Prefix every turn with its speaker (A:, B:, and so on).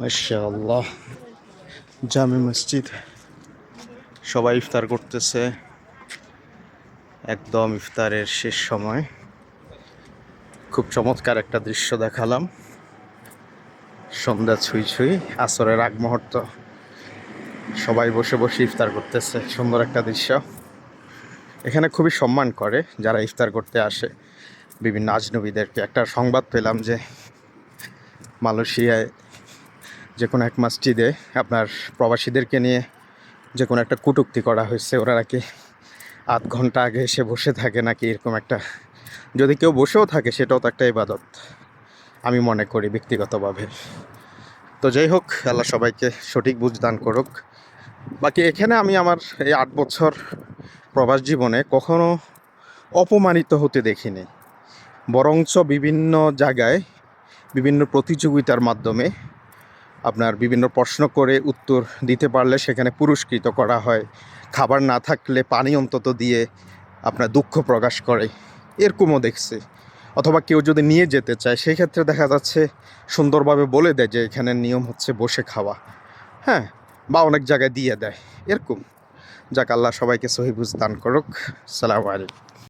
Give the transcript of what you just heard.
A: মাশাআল্লাহ, জামে মসজিদ। সবাই ইফতার করতেছে, একদম ইফতারের শেষ সময়। খুব চমৎকার একটা দৃশ্য দেখালাম। সন্ধ্যা ছুঁই ছুঁই, আসরের আগ মুহূর্ত, সবাই বসে বসে ইফতার করতেছে। সুন্দর একটা দৃশ্য। এখানে খুবই সম্মান করে যারা ইফতার করতে আসে বিভিন্ন আজনবীদেরকে। একটা সংবাদ পেলাম যে মালয়েশিয়ায় যে কোনো এক মসজিদে আপনার প্রবাসীদেরকে নিয়ে যে কোনো একটা কটূক্তি করা হয়েছে। ওরা নাকি আধ ঘন্টা আগে এসে বসে থাকে নাকি, এরকম একটা। যদি কেউ বসেও থাকে সেটাও তো একটা ইবাদত আমি মনে করি ব্যক্তিগতভাবে। তো যাই হোক, আল্লাহ সবাইকে সঠিক বুঝ দান করুক। বাকি এখানে আমি আমার এই 8 বছর প্রবাস জীবনে কখনো অপমানিত হতে দেখিনি, বরঞ্চ বিভিন্ন জায়গায় বিভিন্ন প্রতিযোগিতার মাধ্যমে আপনার বিভিন্ন প্রশ্ন করে উত্তর দিতে পারলে সেখানে পুরস্কৃত করা হয়। খাবার না থাকলে পানি অন্তত দিয়ে আপনার দুঃখ প্রকাশ করে, এরকমও দেখছি। অথবা কেউ যদি নিয়ে যেতে চায় সেই ক্ষেত্রে দেখা যাচ্ছে সুন্দরভাবে বলে দেয় যে এখানের নিয়ম হচ্ছে বসে খাওয়া, হ্যাঁ, বা অনেক জায়গায় দিয়ে দেয় এরকম। যাক, আল্লাহ সবাইকে সহিহ বুঝ দান করুক। সালামু আলাইকুম।